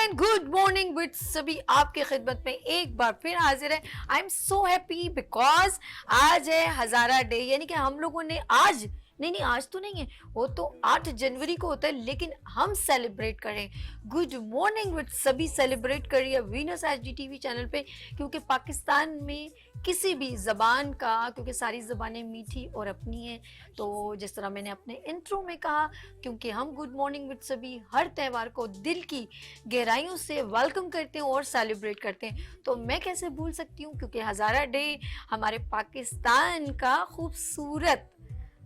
And good morning with सभी आपकी खिदमत में एक बार फिर हाजिर है। I am so happy because आज है हजारा डे, यानी कि हम लोगों ने आज नहीं आज तो नहीं है, वो तो 8 जनवरी को होता है, लेकिन हम सेलिब्रेट करें गुड मॉर्निंग विद सभी सेलिब्रेट करिए वीनस एचडीटीवी चैनल पे, क्योंकि पाकिस्तान में किसी भी ज़बान का, क्योंकि सारी ज़बानें मीठी और अपनी हैं, तो जिस तरह मैंने अपने इंट्रो में कहा, क्योंकि हम गुड मॉर्निंग विद सभी हर त्यौहार को दिल की गहराइयों से वेलकम करते हैं और सेलिब्रेट करते हैं, तो मैं कैसे भूल सकती हूँ, क्योंकि हज़ारा डे हमारे पाकिस्तान का खूबसूरत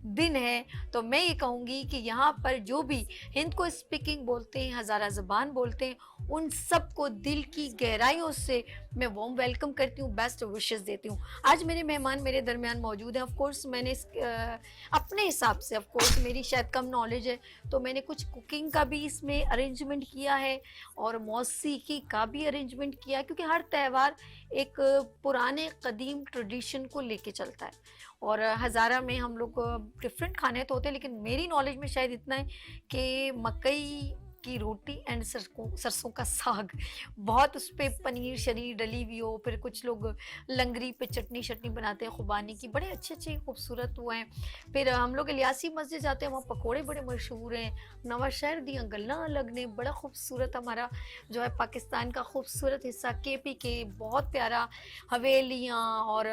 दिन है। तो मैं ये कहूँगी कि यहाँ पर जो भी हिंद को स्पीकिंग बोलते हैं, हज़ारा ज़बान बोलते हैं, उन सबको दिल की गहराइयों से मैं वार्म वेलकम करती हूँ, बेस्ट विशेस देती हूँ। आज मेरे मेहमान मेरे दरमियान मौजूद हैं। ऑफ कोर्स मैंने अपने हिसाब से, ऑफ कोर्स मेरी शायद कम नॉलेज है, तो मैंने कुछ कुकिंग का भी इसमें अरेंजमेंट किया है और मौसीकी का भी अरेंजमेंट किया है, क्योंकि हर त्यौहार एक पुराने कदीम ट्रेडिशन को लेके चलता है। और हज़ारा में हम लोग डिफरेंट खाने तो होते हैं, लेकिन मेरी नॉलेज में शायद इतना है कि मकई की रोटी एंड सरसों का साग, बहुत उस पर पनीर शनीर डली हुई हो, फिर कुछ लोग लंगरी पे चटनी बनाते हैं खुबानी की, बड़े अच्छे खूबसूरत हुए हैं। फिर हम लोग इलियासी मस्जिद जाते हैं, वहाँ पकोड़े बड़े मशहूर हैं। नवा शहर दियाँ गल्ला अलग ने, बड़ा खूबसूरत हमारा जो है पाकिस्तान का खूबसूरत हिस्सा केपी के, बहुत प्यारा हवेलियाँ और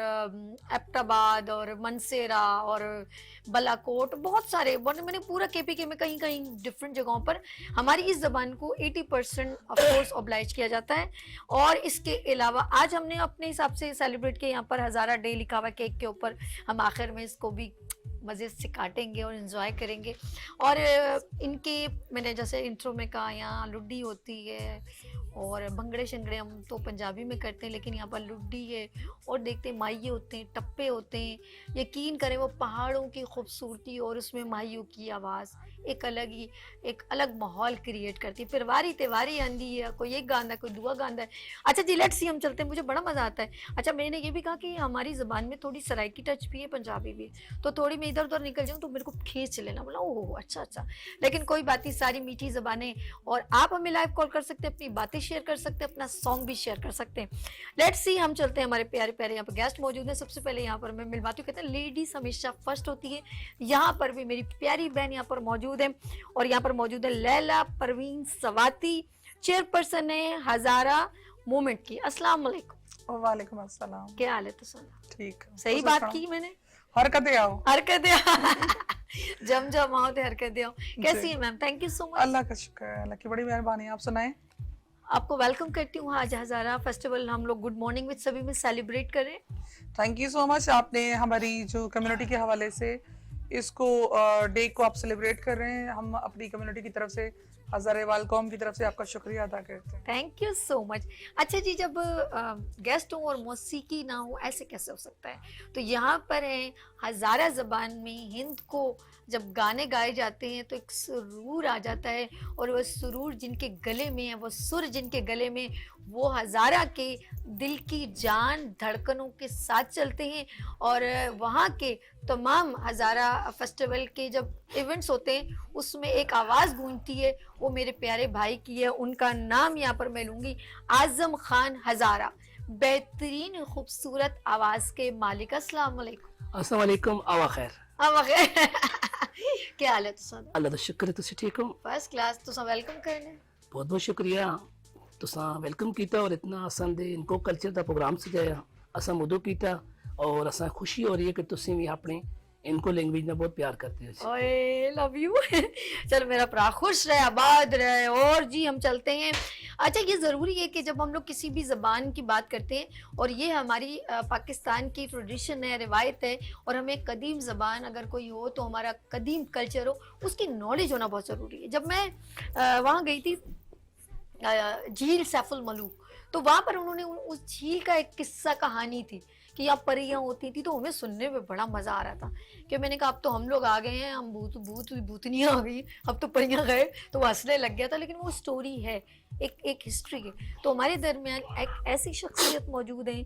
एबटाबाद और मनसेरा और बलाकोट, बहुत सारे, मैंने पूरा केपी के में कहीं कहीं डिफरेंट जगहों पर हमारी इस ज़बान को 80% ऑफ कोर्स ऑब्लाइज किया जाता है। और इसके अलावा आज हमने अपने हिसाब से सेलिब्रेट किया, यहाँ पर हज़ारा डे लिखा हुआ केक के ऊपर, हम आखिर में इसको भी मज़े से काटेंगे और इन्जॉय करेंगे। और इनके मैंने जैसे इंट्रो में कहा, यहाँ लुड्डी होती है और भंगड़े शंगड़े हम तो पंजाबी में करते हैं, लेकिन यहाँ पर लुड्डी है और देखते हैं माहिए होते हैं, टप्पे होते हैं। यकीन करें वो पहाड़ों की खूबसूरती और उसमें माहियों की आवाज़ एक अलग माहौल क्रिएट करती है। फिर वारी त्योहारी आंदी है, कोई एक गाना कोई दुआ गाना है। अच्छा जी, लेट्स सी, हम चलते हैं, मुझे बड़ा मज़ा आता है। अच्छा, मैंने ये भी कहा कि हमारी ज़बान में थोड़ी सराइकी टच भी है, पंजाबी भी, तो थोड़ी मैं इधर उधर निकल जाऊँ तो मेरे को खींच लेना, बोला ओह अच्छा, लेकिन कोई बात नहीं, सारी मीठी ज़बानें। और आप हमें लाइव कॉल कर सकते हैं, अपनी बातें शेयर कर सकते हैं, अपना सॉन्ग भी शेयर कर सकते हैं। लेट्स सी, हम चलते हैं, हमारे प्यारे प्यारे यहाँ पर गेस्ट मौजूद हैं। सबसे पहले यहाँ पर मैं मिलवाती हूँ, कहते हैं लेडीज हमेशा फर्स्ट होती है। यहाँ पर भी मेरी प्यारी बहन यहाँ पर मौजूद है, और यहाँ पर मौजूद है लैला परवीन सवाती, चेयरपर्सन है हज़ारा मूवमेंट की। अस्सलाम वालेकुम। वालेकुम अस्सलाम। क्या हाल है? तो सुना ठीक, सही बात की मैंने, हरकतें आओ जम आओ तो हरकतें आओ। कैसी है ma'am? Thank you so much. Allah का शुक्र है, अल्लाह की बड़ी मेहरबानी। आप सुनाएं। आपको वेलकम करती हूँ। आज हज़ारा फेस्टिवल हम लोग गुड मॉर्निंग विद सभी में सेलिब्रेट करें। थैंक यू सो मच, आपने हमारी जो कम्युनिटी के हवाले से इसको डे को आप सेलिब्रेट कर रहे हैं, हम अपनी कम्युनिटी की तरफ से, हज़ारे वाल कौम की तरफ से आपका शुक्रिया अदा करते हैं। Thank you so much. अच्छा जी, जब गेस्ट हो और मौसीकी ना हो, ऐसे कैसे हो सकता है? तो यहाँ पर है हज़ारा ज़बान में हिंद को जब गाने गाए जाते हैं तो एक सुरूर आ जाता है, और वह सुरूर जिनके गले में है, वो सुर जिनके गले में, वो हज़ारा के दिल की जान धड़कनों के साथ चलते हैं। और वहाँ के तमाम हज़ारा फेस्टिवल के जब इवेंट्स होते हैं उसमें एक आवाज़ गूंजती है, वो मेरे प्यारे भाई की है। उनका नाम यहाँ पर मैं लूँगी, आज़म खान हज़ारा, बेहतरीन खूबसूरत आवाज़ के मालिक। अस्सलाम वालेकुम। अस्सलाम वालेकुम। आवा खैर। आवा खैर। क्या हाल है? तुसा अल्लाह दा शुक्र है, तुसी ठीक हो? First class. तुसा वेलकम करने, बहुत बहुत शुक्रिया, तुसा वेलकम कीता और इतना असन दे इनको कल्चर दा प्रोग्राम सजाया, असा मुदो कीता, और असा खुशी हो रही है कि तुसी भी अपने इनको लैंग्वेज में बहुत प्यार करते हो। ओए लव यू। चल मेरा भरा खुश रहे, आबाद रहे। और जी हम चलते हैं। अच्छा, ये ज़रूरी है कि जब हम लोग किसी भी ज़बान की बात करते हैं, और ये हमारी पाकिस्तान की ट्रेडिशन है, रिवायत है, और हमें कदीम ज़बान अगर कोई हो तो हमारा कदीम कल्चर हो, उसकी नॉलेज होना बहुत ज़रूरी है। जब मैं वहाँ गई थी झील सैफुल मलूक, तो वहाँ पर उन्होंने उस झील का एक किस्सा कहानी थी कि यहाँ परियाँ होती थी, तो हमें सुनने में बड़ा मज़ा आ रहा था कि मैंने कहा अब तो हम लोग आ गए हैं, हम भूतनियाँ आ गई, अब तो परियाँ गए, तो वो हंसने लग गया था। लेकिन वो स्टोरी है, एक हिस्ट्री है। तो हमारे दरमियान एक ऐसी शख्सियत मौजूद है,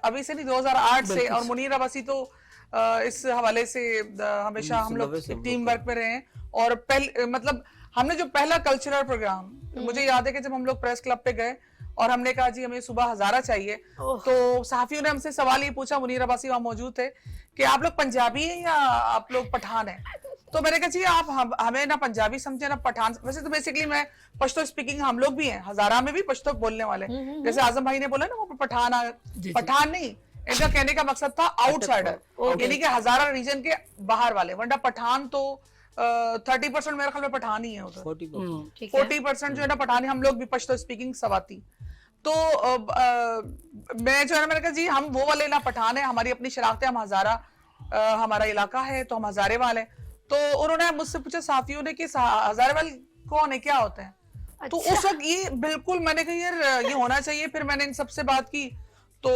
अभी से नहीं 2008 से, और मुनीर अब्बासी तो इस हवाले से हमेशा हम लोग टीम वर्क में रहे हैं। और पहले मतलब हमने जो पहला कल्चरल प्रोग्राम, मुझे याद है कि जब हम लोग प्रेस क्लब पे गए और हमने कहा जी हमें सुबह हजारा चाहिए, तो सहाफियों ने हमसे सवाल ये पूछा, मुनीर अब्बासी वहां मौजूद थे, कि आप लोग पंजाबी हैं या आप लोग पठान हैं? तो मैंने कहा जी आप हमें ना पंजाबी समझे ना पठान। वैसे तो बेसिकली मैं पश्तो स्पीकिंग, हम लोग भी हैं, हजारा में भी पश्तो बोलने वाले, जैसे आजम भाई ने बोला ना वो पठान नहीं, इनका कहने का मकसद था आउटसाइडर, यानी कि हजारा रीजन के बाहर वाले, वरना पठान तो 30% मेरे ख्याल में पठान ही है उधर, 40% जो है ना पठान, हम लोग भी पश्तो स्पीकिंग सवाती। तो मैं जो है ना, मैंने कहा जी हम वो वाले ना पठान है, हमारी अपनी शनाख्त है, हम हजारा हमारा इलाका है तो हम हजारे वाले। तो उन्होंने मुझसे पूछा सहाफियों ने कि हजारे वाले कौन है, क्या होते हैं? तो उस वक्त ये बिल्कुल मैंने कहा यार ये होना चाहिए। फिर मैंने इन सबसे बात की, तो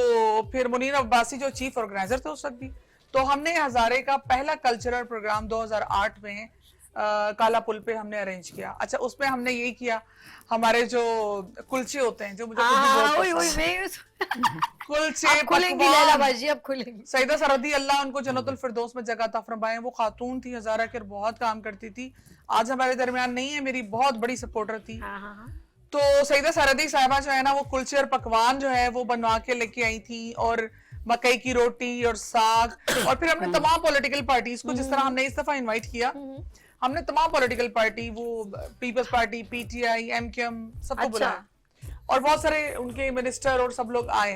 फिर मुनीर अब्बासी जो चीफ ऑर्गेनाइजर थे उस वक्त भी, तो हमने हजारे का पहला कल्चरल प्रोग्राम 2008 में काला पुल पे हमने अरेंज किया। अच्छा, उसमें हमने यही किया, हमारे जो कुलचे होते हैं जो मुझे कुलचे खुलेंगी लैला बाजी, अब खुलेंगी। सईदा सरदी अल्लाह उनको जन्नतुल फिरदौस में जगह अता फरमाए, वो खातून थी हजारा के, बहुत काम करती थी, आज हमारे दरमियान नहीं है, मेरी बहुत बड़ी सपोर्टर थी। तो सईदा सरदी साहिबा जो है ना, वो कुलचे और पकवान जो है वो बनवा के लेके आई थी, और मकई की रोटी और साग। और फिर हमने तमाम पॉलिटिकल पार्टीज को, जिस तरह हमने इस दफा इनवाइट किया, हमने तमाम पॉलिटिकल पार्टी, वो पीपल्स पार्टी, पीटीआई, एमकेएम, सबको बुलाया, और बहुत सारे उनके मिनिस्टर और सब लोग आए।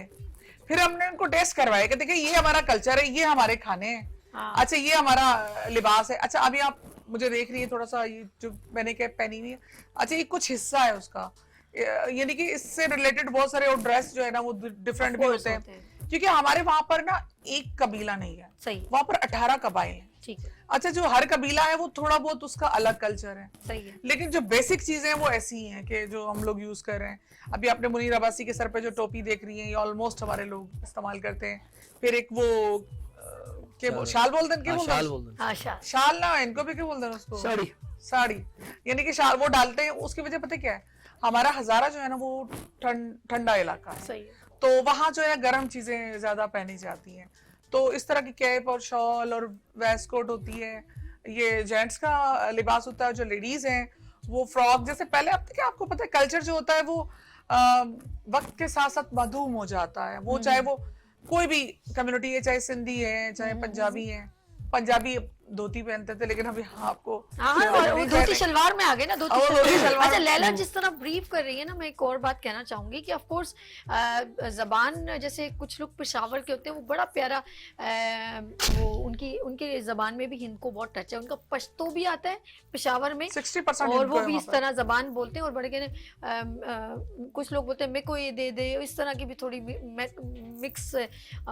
फिर हमने उनको टेस्ट करवाया कि देखिए ये हमारा कल्चर है, ये हमारे खाने हैं, अच्छा ये हमारा लिबास है, अच्छा अभी आप मुझे देख रही है थोड़ा सा ये जो मैंने कैप पहनी हुई है, अच्छा ये कुछ हिस्सा है उसका, यानी कि इससे रिलेटेड बहुत सारे और ड्रेस जो है ना वो डिफरेंट भी होते हैं, क्योंकि हमारे वहां पर ना एक कबीला नहीं है, सही, वहां पर 18 कबाइल हैं, ठीक है। अच्छा, जो हर कबीला है वो थोड़ा बहुत उसका अलग कल्चर है, सही है, लेकिन जो बेसिक चीजें हैं वो ऐसी ही हैं कि जो हम लोग यूज कर रहे हैं। अभी आपने मुनीर अब्बासी के सर पे जो टोपी देख रही है, ये ऑलमोस्ट हमारे लोग इस्तेमाल करते हैं। फिर एक वो शाल बोलते हैं, शाल ना, इनको भी क्या बोलते हैं उसको, साड़ी, यानी कि शाल वो डालते हैं। उसकी वजह पता क्या है, हमारा हजारा जो है ना वो ठंडा इलाका है, सही है, तो वहां जो है गर्म चीजें ज्यादा पहनी जाती हैं, तो इस तरह की कैप और शॉल और वेस्ट कोट होती है, ये जेंट्स का लिबास होता है। जो लेडीज हैं वो फ्रॉक, जैसे पहले अब क्या आपको पता है कल्चर जो होता है वो वक्त के साथ साथ मधुम हो जाता है, वो चाहे वो कोई भी कम्युनिटी है, चाहे सिंधी है, चाहे पंजाबी है। पंजाबी धोती पहनते थे, लेकिन अभी आपको धोती शलवार में आ गए ना, धोती शलवार। अच्छा, लैला जिस तरह ब्रीफ कर रही है ना, मैं एक और बात कहना चाहूंगी कि ऑफ कोर्स जबान, जैसे कुछ लोग पेशावर के होते हैं, वो बड़ा प्यारा, वो उनके जबान में भी हिंद को बहुत टच है, उनका पश्तो भी आता है पेशावर में 60%, और वो भी इस तरह जबान बोलते हैं, और बड़े कहने कुछ लोग बोलते हैं मेरे को ये दे दे, इस तरह की भी थोड़ी मिक्स,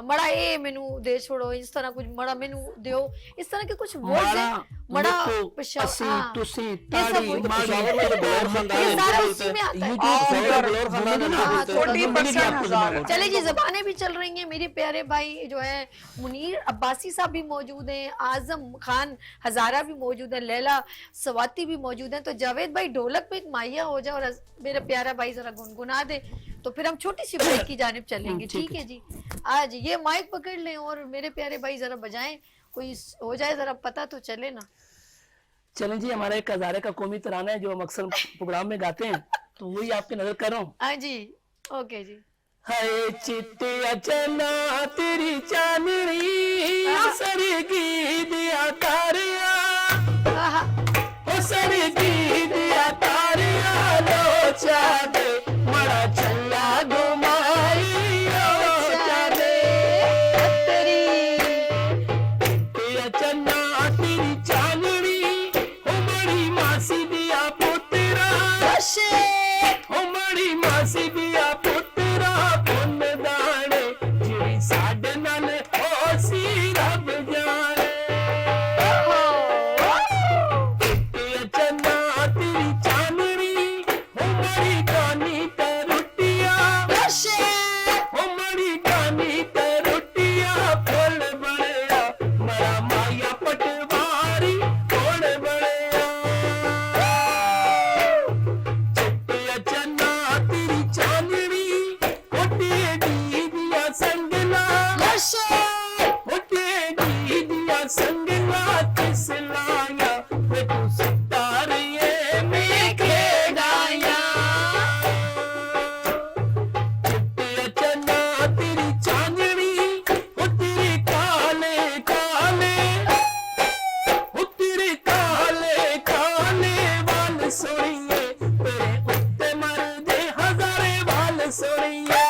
मड़ा ए मेनू दे छोड़ो, इस तरह कुछ मड़ा मेनू दो, इस तरह के कुछ वर्ड्स हैं, मड़ा चले जी, जबानें भी चल रही हैं। मेरे प्यारे भाई जो है मुनीर अब्बासी साहब भी मौजूद हैं, आजम खान हजारा भी मौजूद है, लैला सवाती भी मौजूद है। तो जावेद भाई ढोलक पे एक माहिया हो जाए और मेरा प्यारा भाई जरा गुनगुना दे, तो फिर हम छोटी सी ब्रेक की जानिब चलेंगे, ठीक है जी। आज ये माइक पकड़ लें और मेरे प्यारे भाई जरा बजाएं, कोई हो जाए जरा पता तो चले ना। चलें जी, हमारा एक हजारे का कौमी तराना है जो हम अक्सर प्रोग्राम में गाते हैं, तो वही आपकी नजर कर रहा हूँ। हाँ जी, ओके जी। हाय चिट्टिया चना तेरी चांदनी सरगी दिया तारिया, ओ सरगी दिया तारिया, लो चादे बड़ा चला घुमाई, लो चादे तेरी चिट्टिया चना तेरी चांदनी, ओ बड़ी मासी दिया पुत्रा, ओ बड़ी मासी दिया पुत्रा, पुन दाने जी साडे नाल होसी रब जाने, चिट्टिया चना रात सलाया वे तू सितारे में खेड़ाया चिट्टे चना तेरी चांदनी ओ तेरे काले काले ओ तेरे काले काले वाल सोनिए तेरे उत्ते मरदे हजारे वाल सोनिए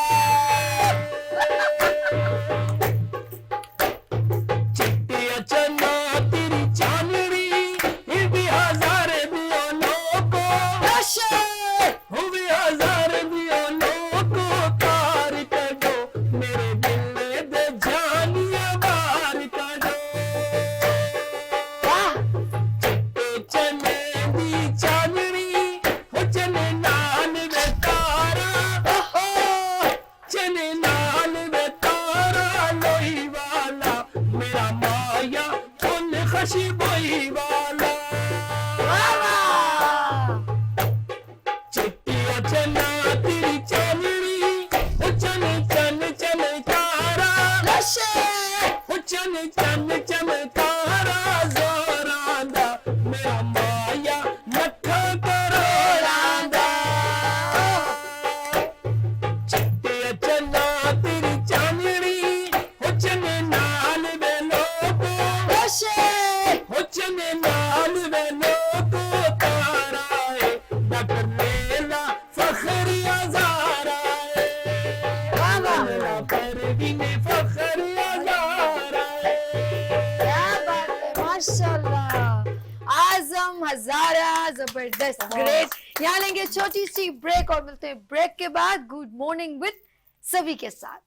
चिट्टे चना तेरी चांदनी ये भी हजारे दियो लोको हो भी हजारे दियो लोको तार करो मेरे दिल दे जानिया बार करो चिट्टे चने दी चांदनी हो चने नाल वे तारा चने नाल वे तारा लोही वाला मेरा माया उन खशी बोई वाला चिट्टिया चना तेरी चांदनी ओ चने चन चन तारा ओ चने चन चन तारा जोरांदा मेरा माया लखा करोड़ांदा चिट्टिया चना तेरी चांदनी ओ चने नाल वे लोको ओ चने नाल वे लोको तारा है डॉक्टर मेला फखरी हजारा है मेरा परवीन फखरी हजारा है क्या बात है, माशाल्लाह। आजम हजारा जबरदस्त, ग्रेट। यहाँ लेंगे छोटी सी ब्रेक और मिलते हैं ब्रेक के बाद गुड मॉर्निंग विद सभी के साथ।